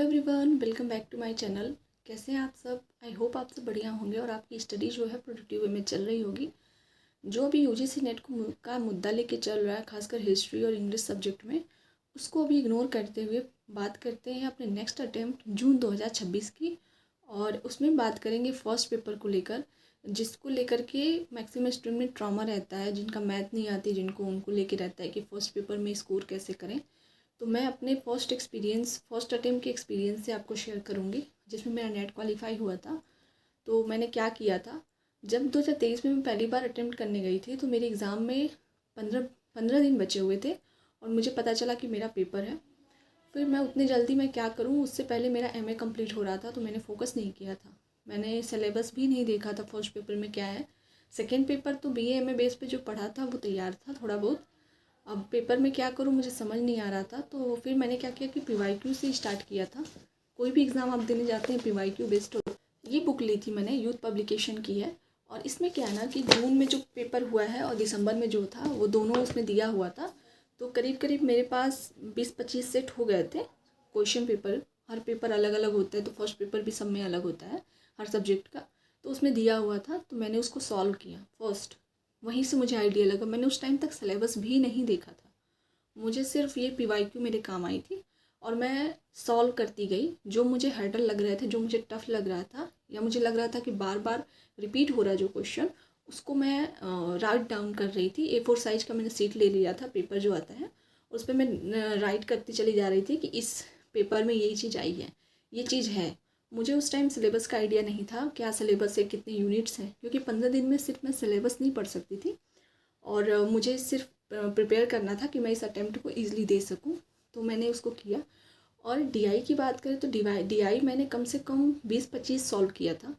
Hello everyone, welcome back to my channel. कैसे हैं आप सब? आई होप आप सब बढ़िया होंगे और आपकी स्टडी जो है प्रोडक्टिव वे में चल रही होगी। जो अभी यूजीसी नेट का मुद्दा लेके चल रहा है, खासकर हिस्ट्री और इंग्लिश सब्जेक्ट में, उसको अभी इग्नोर करते हुए बात करते हैं अपने नेक्स्ट अटेम्प्ट जून 2026 की। और उसमें बात करेंगे फर्स्ट पेपर को लेकर, जिसको लेकर के मैक्सिमम स्टूडेंट में ट्रॉमा रहता है, जिनका मैथ नहीं आती, जिनको उनको लेके रहता है कि फ़र्स्ट पेपर में स्कोर कैसे करें। तो मैं अपने फर्स्ट अटेम्प्ट के एक्सपीरियंस से आपको शेयर करूँगी, जिसमें मेरा नेट क्वालिफाई हुआ था। तो मैंने क्या किया था, जब 2023 में मैं पहली बार अटेम्प्ट करने गई थी, तो मेरे एग्ज़ाम में 15 दिन बचे हुए थे और मुझे पता चला कि मेरा पेपर है। फिर मैं उतनी जल्दी मैं क्या करूँ, उससे पहले मेरा एमए कंप्लीट हो रहा था, तो मैंने फोकस नहीं किया था। मैंने सिलेबस भी नहीं देखा था फर्स्ट पेपर में क्या है। सेकेंड पेपर तो बीए एमए बेस पे जो पढ़ा था वो तैयार था थोड़ा बहुत। अब पेपर में क्या करूँ मुझे समझ नहीं आ रहा था, तो फिर मैंने क्या किया कि पीवाईक्यू से स्टार्ट किया था। कोई भी एग्ज़ाम आप देने जाते हैं पीवाईक्यू बेस्ड हो। ये बुक ली थी मैंने, यूथ पब्लिकेशन की है। और इसमें क्या है ना कि जून में जो पेपर हुआ है और दिसंबर में जो था वो दोनों उसमें दिया हुआ था। तो करीब करीब मेरे पास 20-25 सेट हो गए थे क्वेश्चन पेपर। हर पेपर अलग अलग होता है, तो फर्स्ट पेपर भी सब में अलग होता है हर सब्जेक्ट का। तो उसमें दिया हुआ था, तो मैंने उसको सॉल्व किया फर्स्ट। वहीं से मुझे आइडिया लगा। मैंने उस टाइम तक सिलेबस भी नहीं देखा था, मुझे सिर्फ ये पीवाईक्यू मेरे काम आई थी और मैं सॉल्व करती गई। जो मुझे हर्डल लग रहे थे, जो मुझे टफ़ लग रहा था, या मुझे लग रहा था कि बार बार रिपीट हो रहा है जो क्वेश्चन, उसको मैं राइट डाउन कर रही थी। A4 साइज़ का मैंने सीट ले लिया था, पेपर जो आता है उस पर मैं राइट करती चली जा रही थी कि इस पेपर में यही चीज़ आई है, ये चीज़ है। मुझे उस टाइम सिलेबस का आइडिया नहीं था, क्या सिलेबस है, कितने यूनिट्स हैं, क्योंकि 15 दिन में सिर्फ मैं सिलेबस नहीं पढ़ सकती थी और मुझे सिर्फ प्रिपेयर करना था कि मैं इस अटेम्प्ट को ईज़िली दे सकूं। तो मैंने उसको किया। और डीआई की बात करें तो डीआई मैंने कम से कम 20-25 सॉल्व किया था।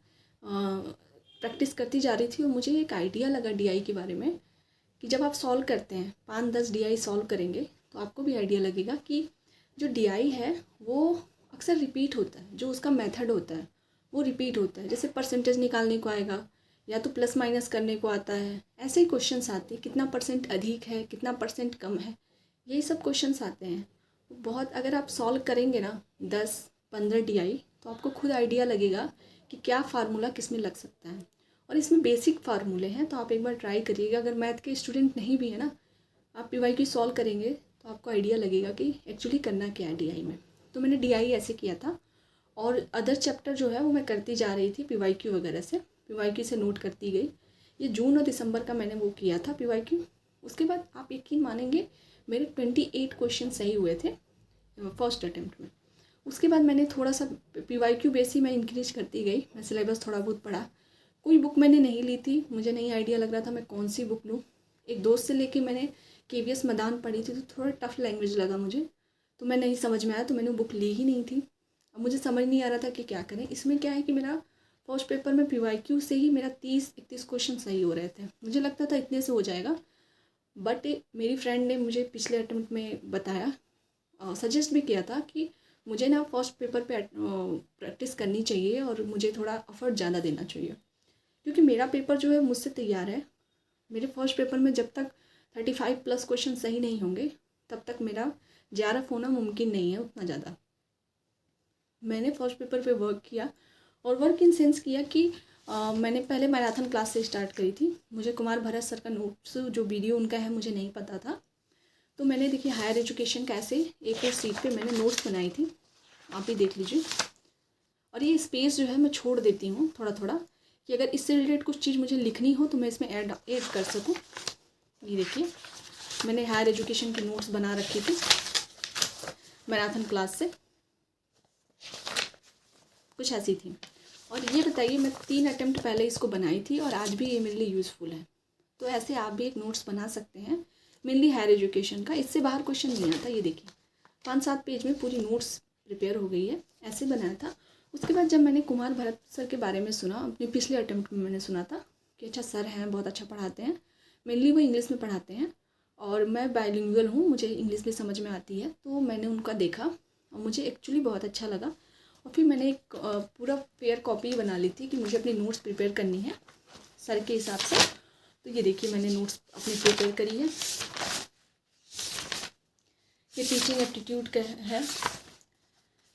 प्रैक्टिस करती जा रही थी और मुझे एक आइडिया लगा डीआई के बारे में कि जब आप सॉल्व करते हैं 5-10 डीआई सॉल्व करेंगे तो आपको भी आइडिया लगेगा कि जो डीआई है वो अक्सर रिपीट होता है, जो उसका मेथड होता है वो रिपीट होता है। जैसे परसेंटेज निकालने को आएगा, या तो प्लस माइनस करने को आता है, ऐसे ही क्वेश्चंस आते हैं। कितना परसेंट अधिक है, कितना परसेंट कम है, यही सब क्वेश्चंस आते हैं। बहुत अगर आप सॉल्व करेंगे ना 10-15 डीआई, तो आपको खुद आइडिया लगेगा कि क्या फार्मूला किस में लग सकता है। और इसमें बेसिक फार्मूले हैं, तो आप एक बार ट्राई करिएगा। अगर मैथ के स्टूडेंट नहीं भी है ना, आप पीवाईक्यू सॉल्व करेंगे तो आपको आइडिया लगेगा कि एक्चुअली करना क्या है डीआई में। तो मैंने डीआई ऐसे किया था और अदर चैप्टर जो है वो मैं करती जा रही थी पीवाईक्यू वगैरह से, पीवाईक्यू से नोट करती गई। ये जून और दिसंबर का मैंने वो किया था पीवाईक्यू। उसके बाद आप यकीन मानेंगे मेरे 28 क्वेश्चन सही हुए थे फर्स्ट अटेम्प्ट में। उसके बाद मैंने थोड़ा सा पीवाईक्यू बेस ही मैं इंक्रीज करती गई। मैं सिलेबस थोड़ा बहुत पढ़ा। कोई बुक मैंने नहीं ली थी, मुझे नहीं आइडिया लग रहा था मैं कौन सी बुक लूँ। एक दोस्त से लेके मैंने केवीएस मदान पढ़ी थी, तो थोड़ा टफ लैंग्वेज लगा मुझे, तो मैं नहीं समझ में आया, तो मैंने बुक ली ही नहीं थी। अब मुझे समझ नहीं आ रहा था कि क्या करें। इसमें क्या है कि मेरा फर्स्ट पेपर में पीवाईक्यू से ही मेरा 30-31 क्वेश्चन सही हो रहे थे। मुझे लगता था इतने से हो जाएगा, बट मेरी फ्रेंड ने मुझे पिछले अटेम्प्ट में बताया, सजेस्ट भी किया था कि मुझे ना फर्स्ट पेपर पे प्रैक्टिस करनी चाहिए और मुझे थोड़ा एफर्ट ज़्यादा देना चाहिए, क्योंकि मेरा पेपर जो है मुझसे तैयार है। मेरे फर्स्ट पेपर में जब तक 35+ क्वेश्चन सही नहीं होंगे तब तक मेरा JRF होना मुमकिन नहीं है उतना ज़्यादा। मैंने फर्स्ट पेपर पे वर्क किया, और वर्क इन सेंस किया कि मैंने पहले मैराथन क्लास से स्टार्ट करी थी। मुझे कुमार भरत सर का नोट्स जो वीडियो उनका है मुझे नहीं पता था, तो मैंने देखिए हायर एजुकेशन का ऐसे एक और सीट पे मैंने नोट्स बनाई थी, आप भी देख लीजिए। और ये स्पेस जो है मैं छोड़ देती हूँ थोड़ा थोड़ा, कि अगर इससे रिलेटेड कुछ चीज़ मुझे लिखनी हो तो मैं इसमें ऐड कर सकूँ। ये देखिए मैंने हायर एजुकेशन की नोट्स बना रखी थी मैराथन क्लास से, कुछ ऐसी थी। और ये बताइए मैं 3 अटेम्प्ट पहले इसको बनाई थी और आज भी ये मेरे लिए यूज़फुल है। तो ऐसे आप भी एक नोट्स बना सकते हैं, मेनली हायर एजुकेशन का। इससे बाहर क्वेश्चन नहीं आता। ये देखिए 5-7 पेज में पूरी नोट्स प्रिपेयर हो गई है, ऐसे बनाया था। उसके बाद जब मैंने कुमार भरत सर के बारे में सुना, अपने पिछले अटेम्प्ट में मैंने सुना था कि अच्छा सर हैं, बहुत अच्छा पढ़ाते हैं। मेनली वो इंग्लिश में पढ़ाते हैं और मैं बाइलिंगुअल हूँ, मुझे इंग्लिश भी समझ में आती है। तो मैंने उनका देखा और मुझे एक्चुअली बहुत अच्छा लगा। और फिर मैंने एक पूरा पेयर कॉपी बना ली थी कि मुझे अपनी नोट्स प्रिपेयर करनी है सर के हिसाब से। तो ये देखिए मैंने नोट्स अपनी प्रिपेयर करी है। ये टीचिंग एप्टीट्यूड का है।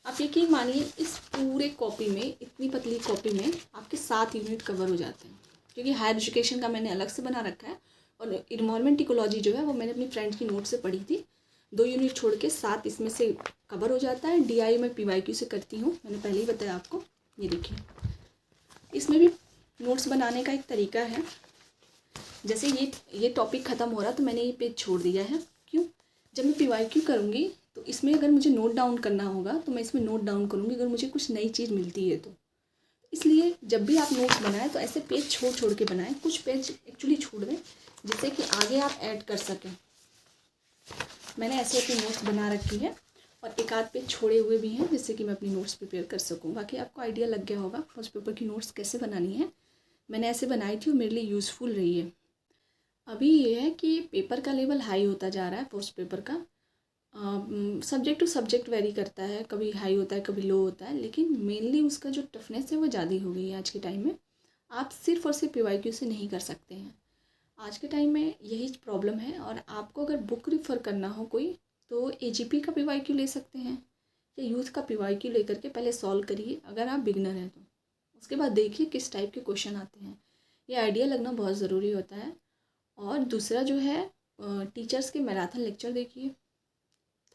आप यकीन मानिए इस पूरे कॉपी में, इतनी पतली कॉपी में आपके 7 यूनिट कवर हो जाते हैं, क्योंकि हायर एजुकेशन का मैंने अलग से बना रखा है और इन्वायरमेंट इकोलॉजी जो है वो मैंने अपनी फ्रेंड की नोट से पढ़ी थी। 2 यूनिट छोड़ के 7 इसमें से कवर हो जाता है। DI मैं PYQ से करती हूँ, मैंने पहले ही बताया आपको। ये देखिए, इसमें भी नोट्स बनाने का एक तरीका है। जैसे ये टॉपिक ख़त्म हो रहा तो मैंने ये पेज छोड़ दिया है। क्यों? जब मैं PYQ करूँगी तो इसमें अगर मुझे नोट डाउन करना होगा तो मैं इसमें नोट डाउन करूँगी, अगर मुझे कुछ नई चीज़ मिलती है तो। इसलिए जब भी आप नोट्स बनाएं तो ऐसे पेज छोड़ छोड़ के बनाएं, कुछ पेज एक्चुअली छोड़ दें जिससे कि आगे आप ऐड कर सकें। मैंने ऐसे अपनी नोट्स बना रखी है और एक आध पेज छोड़े हुए भी हैं जिससे कि मैं अपनी नोट्स प्रिपेयर कर सकूं। बाकी आपको आइडिया लग गया होगा फर्स्ट पेपर की नोट्स कैसे बनानी है। मैंने ऐसे बनाई थी और मेरे लिए यूज़फुल रही है। अभी ये है कि पेपर का लेवल हाई होता जा रहा है फर्स्ट पेपर का। सब्जेक्ट टू सब्जेक्ट वेरी करता है, कभी हाई होता है कभी लो होता है, लेकिन मेनली उसका जो टफनेस है वो ज़्यादा हो गई है आज के टाइम में। आप सिर्फ और सिर्फ PYQ से नहीं कर सकते हैं आज के टाइम में, यही प्रॉब्लम है। और आपको अगर बुक रिफ़र करना हो कोई तो AGP का PYQ ले सकते हैं या यूथ का PYQ लेकर के पहले सॉल्व करिए अगर आप बिगनर हैं तो। उसके बाद देखिए किस टाइप के क्वेश्चन आते हैं, ये आइडिया लगना बहुत ज़रूरी होता है। और दूसरा जो है टीचर्स के मैराथन लेक्चर देखिए।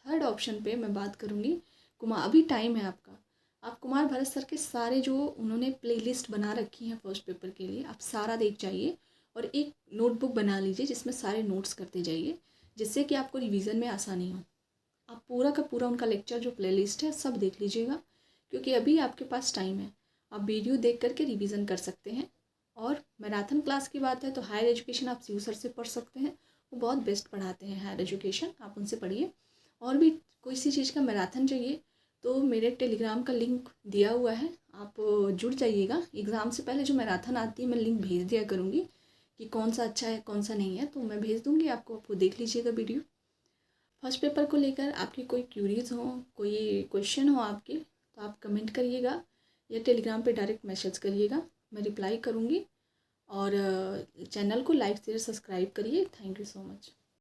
थर्ड ऑप्शन पे मैं बात करूँगी कुमार, अभी टाइम है आपका। आप कुमार भरत सर के सारे जो उन्होंने प्लेलिस्ट बना रखी हैं फर्स्ट पेपर के लिए, आप सारा देख जाइए और एक नोटबुक बना लीजिए जिसमें सारे नोट्स करते जाइए, जिससे कि आपको रिवीजन में आसानी हो। आप पूरा का पूरा उनका लेक्चर जो प्लेलिस्ट है सब देख लीजिएगा, क्योंकि अभी आपके पास टाइम है। आप वीडियो देख करके रिवीजन कर सकते हैं। और मैराथन क्लास की बात है तो हायर एजुकेशन आप CU सर से पढ़ सकते हैं, वो बहुत बेस्ट पढ़ाते हैं हायर एजुकेशन, आप उनसे पढ़िए। और भी कोई सी चीज़ का मैराथन चाहिए तो मेरे टेलीग्राम का लिंक दिया हुआ है, आप जुड़ जाइएगा। एग्ज़ाम से पहले जो मैराथन आती है मैं लिंक भेज दिया करूँगी कि कौन सा अच्छा है कौन सा नहीं है, तो मैं भेज दूँगी आपको, आपको देख लीजिएगा वीडियो। फर्स्ट पेपर को लेकर आपकी कोई क्यूरीज़ हो, कोई क्वेश्चन हो आपके, तो आप कमेंट करिएगा या टेलीग्राम पे डायरेक्ट मैसेज करिएगा, मैं रिप्लाई करूँगी। और चैनल को लाइक शेयर सब्सक्राइब करिए। Thank you so much.